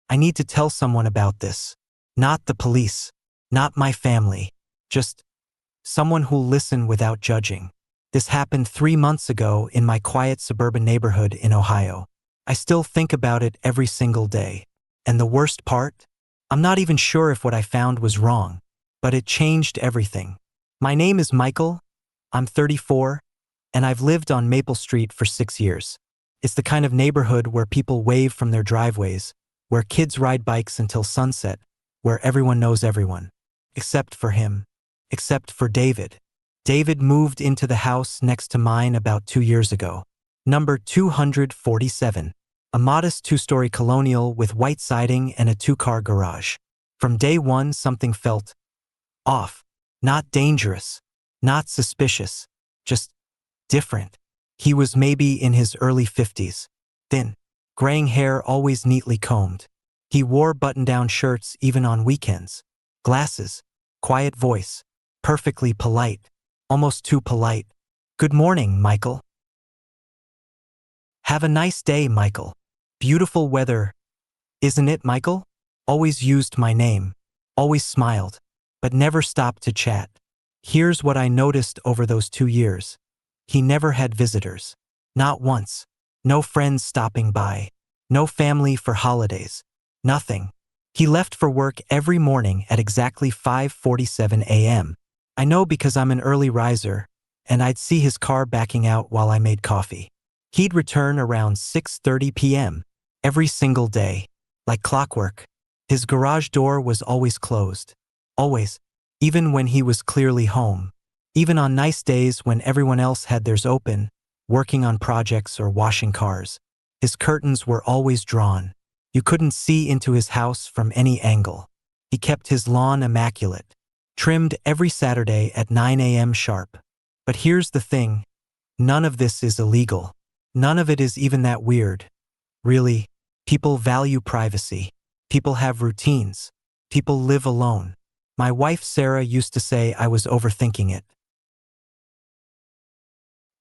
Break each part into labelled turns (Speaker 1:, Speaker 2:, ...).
Speaker 1: I need to tell someone about this. Not the police. Not my family. Just someone who'll listen without judging. This happened 3 months ago in my quiet suburban neighborhood in Ohio. I still think about it every single day. And the worst part? I'm not even sure if what I found was wrong, but it changed everything. My name is Michael. I'm 34, and I've lived on Maple Street for 6 years. It's the kind of neighborhood where people wave from their driveways, where kids ride bikes until sunset, where everyone knows everyone. Except for him. Except for David. David moved into the house next to mine about 2 years ago. Number 247. A modest 2-story colonial with white siding and a 2-car garage. From day one, something felt off. Not dangerous. Not suspicious. Just different. He was maybe in his early 50s. Thin, graying hair always neatly combed. He wore button-down shirts even on weekends. Glasses. Quiet voice. Perfectly polite. Almost too polite. Good morning, Michael. Have a nice day, Michael. Beautiful weather. Isn't it, Michael? Always used my name. Always smiled. But never stopped to chat. Here's what I noticed over those 2 years. He never had visitors. Not once. No friends stopping by. No family for holidays. Nothing. He left for work every morning at exactly 5:47 a.m. I know because I'm an early riser, and I'd see his car backing out while I made coffee. He'd return around 6:30 p.m. every single day, like clockwork. His garage door was always closed. Always. Even when he was clearly home. Even on nice days when everyone else had theirs open, working on projects or washing cars. His curtains were always drawn. You couldn't see into his house from any angle. He kept his lawn immaculate. Trimmed every Saturday at 9 a.m. sharp. But here's the thing. None of this is illegal. None of it is even that weird. Really, people value privacy. People have routines. People live alone. My wife Sarah used to say I was overthinking it.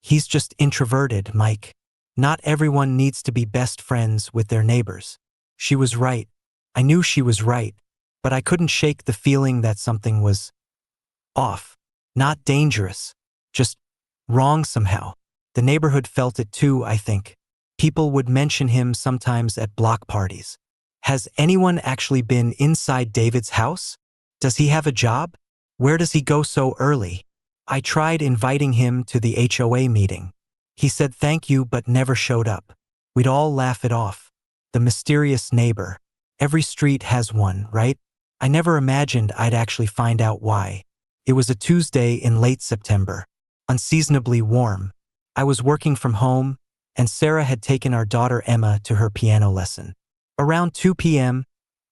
Speaker 1: He's just introverted, Mike. Not everyone needs to be best friends with their neighbors. She was right. I knew she was right, but I couldn't shake the feeling that something was off. Not dangerous. Just wrong somehow. The neighborhood felt it too, I think. People would mention him sometimes at block parties. Has anyone actually been inside David's house? Does he have a job? Where does he go so early? I tried inviting him to the HOA meeting. He said thank you but never showed up. We'd all laugh it off. The mysterious neighbor. Every street has one, right? I never imagined I'd actually find out why. It was a Tuesday in late September. Unseasonably warm. I was working from home, and Sarah had taken our daughter Emma to her piano lesson. Around 2 p.m.,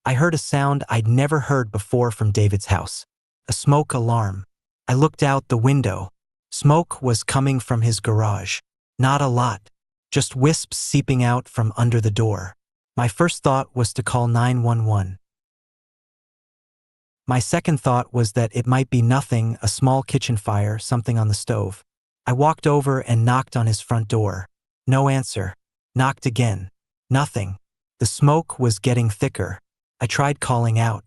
Speaker 1: I heard a sound I'd never heard before from David's house. A smoke alarm. I looked out the window. Smoke was coming from his garage. Not a lot. Just wisps seeping out from under the door. My first thought was to call 911. My second thought was that it might be nothing, a small kitchen fire, something on the stove. I walked over and knocked on his front door. No answer. Knocked again. Nothing. The smoke was getting thicker. I tried calling out.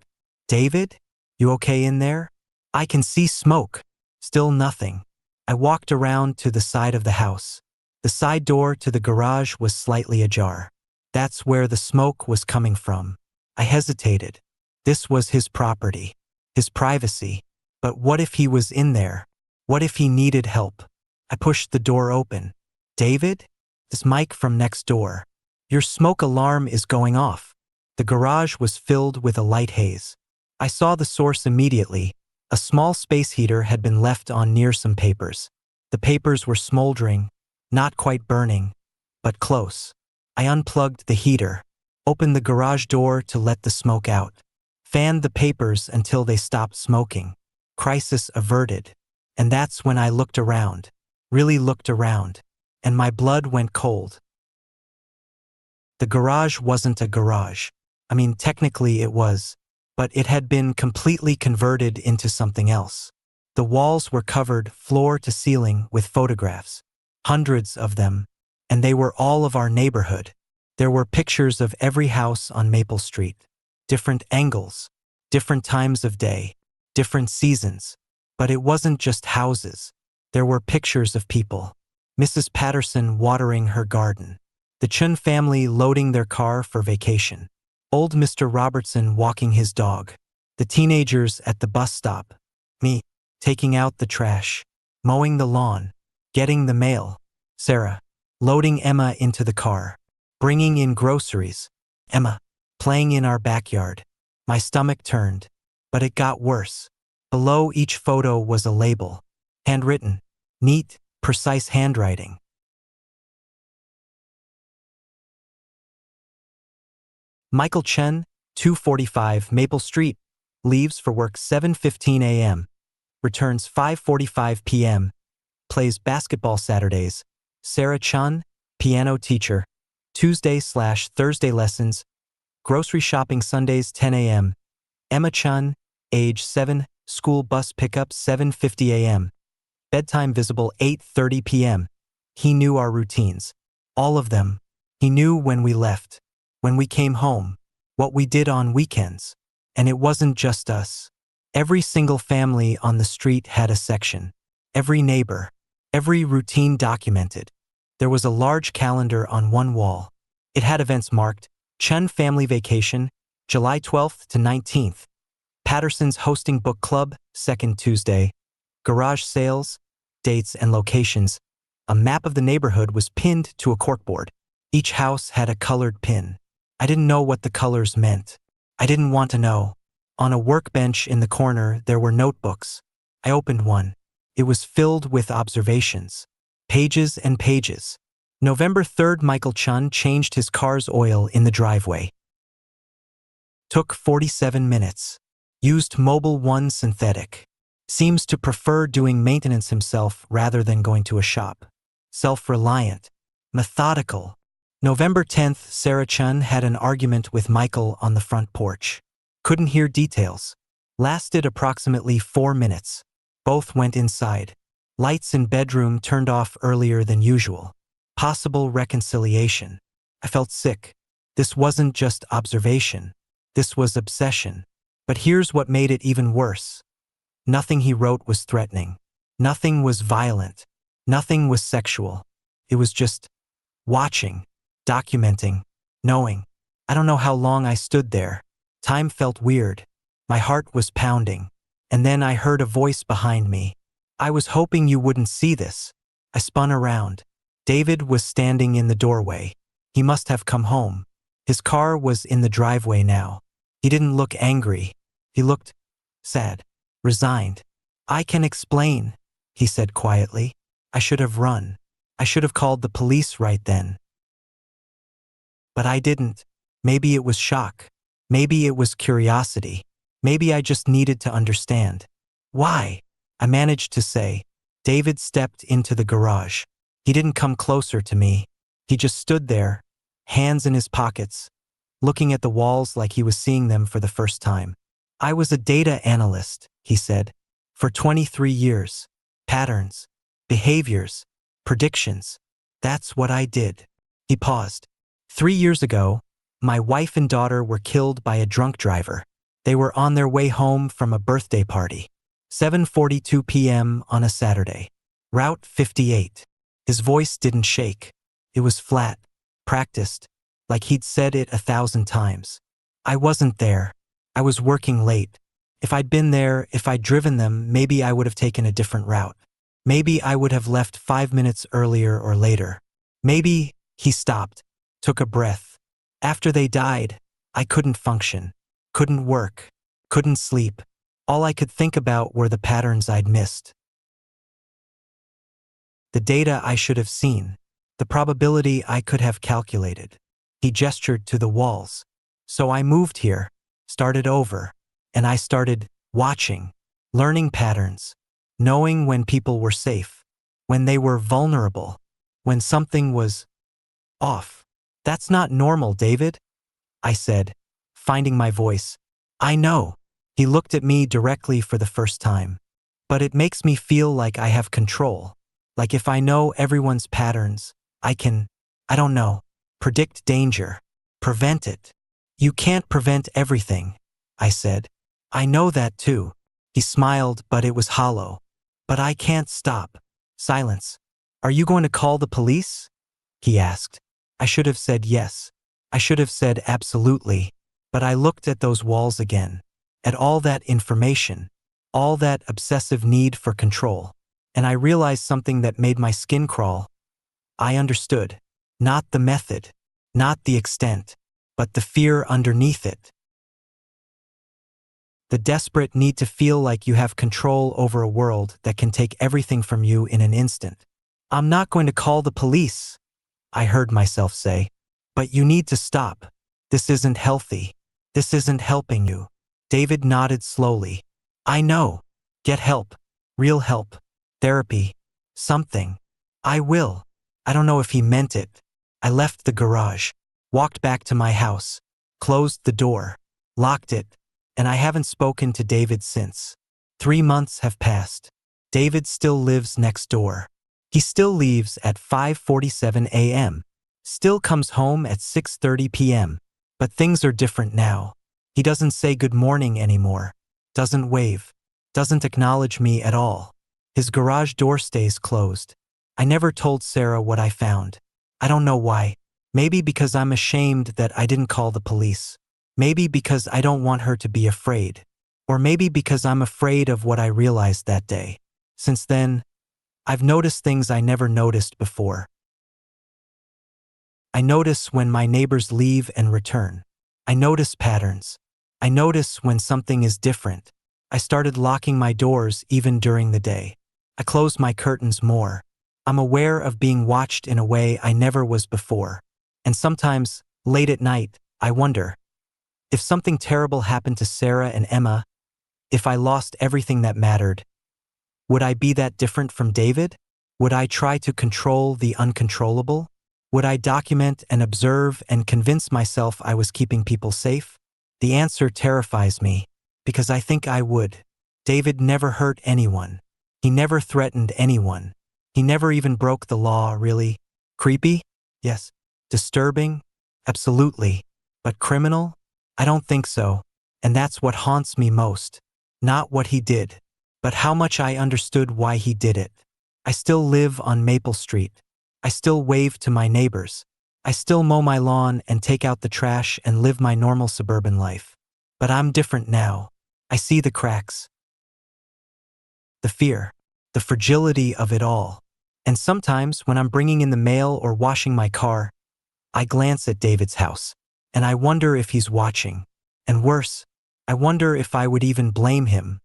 Speaker 1: David? You okay in there? I can see smoke. Still nothing. I walked around to the side of the house. The side door to the garage was slightly ajar. That's where the smoke was coming from. I hesitated. This was his property. His privacy. But what if he was in there? What if he needed help? I pushed the door open. David? It's Mike from next door. Your smoke alarm is going off. The garage was filled with a light haze. I saw the source immediately. A small space heater had been left on near some papers. The papers were smoldering, not quite burning, but close. I unplugged the heater, opened the garage door to let the smoke out, fanned the papers until they stopped smoking. Crisis averted. And that's when I looked around, really looked around, and my blood went cold. The garage wasn't a garage. I mean, technically it was, but it had been completely converted into something else. The walls were covered floor to ceiling with photographs, hundreds of them, and they were all of our neighborhood. There were pictures of every house on Maple Street. Different angles, different times of day, different seasons. But it wasn't just houses. There were pictures of people. Mrs. Patterson watering her garden. The Chun family loading their car for vacation. Old Mr. Robertson walking his dog. The teenagers at the bus stop. Me, taking out the trash. Mowing the lawn. Getting the mail. Sarah, loading Emma into the car. Bringing in groceries. Emma, playing in our backyard. My stomach turned. But it got worse. Below each photo was a label. Handwritten. Neat, precise handwriting. Michael Chen, 245 Maple Street, leaves for work 7:15 a.m., returns 5:45 p.m., plays basketball Saturdays. Sarah Chun, piano teacher, Tuesday/Thursday lessons, grocery shopping Sundays 10 a.m. Emma Chun, age 7, school bus pickup 7:50 a.m., bedtime visible 8:30 p.m. He knew our routines. All of them. He knew when we left, when we came home, what we did on weekends. And it wasn't just us. Every single family on the street had a section. Every neighbor. Every routine documented. There was a large calendar on one wall. It had events marked: Chen Family Vacation, July 12th to 19th. Patterson's hosting book club, second Tuesday. Garage sales, dates and locations. A map of the neighborhood was pinned to a corkboard. Each house had a colored pin. I didn't know what the colors meant. I didn't want to know. On a workbench in the corner, there were notebooks. I opened one. It was filled with observations. Pages and pages. November 3rd, Michael Chun changed his car's oil in the driveway. Took 47 minutes. Used Mobil 1 synthetic. Seems to prefer doing maintenance himself rather than going to a shop. Self-reliant. Methodical. November 10th, Sarah Chun had an argument with Michael on the front porch. Couldn't hear details. Lasted approximately 4 minutes. Both went inside. Lights in bedroom turned off earlier than usual. Possible reconciliation. I felt sick. This wasn't just observation. This was obsession. But here's what made it even worse. Nothing he wrote was threatening. Nothing was violent. Nothing was sexual. It was just watching, documenting, knowing. I don't know how long I stood there. Time felt weird. My heart was pounding. And then I heard a voice behind me. I was hoping you wouldn't see this. I spun around. David was standing in the doorway. He must have come home. His car was in the driveway now. He didn't look angry. He looked sad, resigned. I can explain, he said quietly. I should have run. I should have called the police right then. But I didn't. Maybe it was shock. Maybe it was curiosity. Maybe I just needed to understand. Why? I managed to say. David stepped into the garage. He didn't come closer to me. He just stood there, hands in his pockets, looking at the walls like he was seeing them for the first time. I was a data analyst, he said, for 23 years. Patterns, behaviors, predictions. That's what I did. He paused. 3 years ago, my wife and daughter were killed by a drunk driver. They were on their way home from a birthday party. 7:42 p.m. on a Saturday. Route 58. His voice didn't shake. It was flat, practiced, like he'd said it 1,000 times. I wasn't there. I was working late. If I'd been there, if I'd driven them, maybe I would have taken a different route. Maybe I would have left 5 minutes earlier or later. Maybe. He stopped, took a breath. After they died, I couldn't function, couldn't work, couldn't sleep. All I could think about were the patterns I'd missed. The data I should have seen, the probability I could have calculated. He gestured to the walls. So I moved here, started over, and I started watching, learning patterns, knowing when people were safe, when they were vulnerable, when something was off. That's not normal, David, I said, finding my voice. I know. He looked at me directly for the first time. But it makes me feel like I have control. Like if I know everyone's patterns, I don't know. Predict danger. Prevent it. You can't prevent everything, I said. I know that too. He smiled, but it was hollow. But I can't stop. Silence. Are you going to call the police? He asked. I should have said yes. I should have said absolutely. But I looked at those walls again. At all that information. All that obsessive need for control. And I realized something that made my skin crawl. I understood. Not the method. Not the extent. But the fear underneath it. The desperate need to feel like you have control over a world that can take everything from you in an instant. I'm not going to call the police, I heard myself say. But you need to stop. This isn't healthy. This isn't helping you. David nodded slowly. I know. Get help. Real help. Therapy. Something. I will. I don't know if he meant it. I left the garage, walked back to my house, closed the door, locked it, and I haven't spoken to David since. 3 months have passed. David still lives next door. He still leaves at 5:47 a.m., still comes home at 6:30 p.m. But things are different now. He doesn't say good morning anymore, doesn't wave, doesn't acknowledge me at all. His garage door stays closed. I never told Sarah what I found. I don't know why. Maybe because I'm ashamed that I didn't call the police. Maybe because I don't want her to be afraid. Or maybe because I'm afraid of what I realized that day. Since then, I've noticed things I never noticed before. I notice when my neighbors leave and return. I notice patterns. I notice when something is different. I started locking my doors even during the day. I close my curtains more. I'm aware of being watched in a way I never was before. And sometimes, late at night, I wonder, if something terrible happened to Sarah and Emma, if I lost everything that mattered, would I be that different from David? Would I try to control the uncontrollable? Would I document and observe and convince myself I was keeping people safe? The answer terrifies me, because I think I would. David never hurt anyone. He never threatened anyone. He never even broke the law, really. Creepy? Yes. Disturbing? Absolutely. But criminal? I don't think so. And that's what haunts me most. Not what he did, but how much I understood why he did it. I still live on Maple Street. I still wave to my neighbors. I still mow my lawn and take out the trash and live my normal suburban life. But I'm different now. I see the cracks. The fear. The fragility of it all. And sometimes when I'm bringing in the mail or washing my car, I glance at David's house, and I wonder if he's watching. And worse, I wonder if I would even blame him.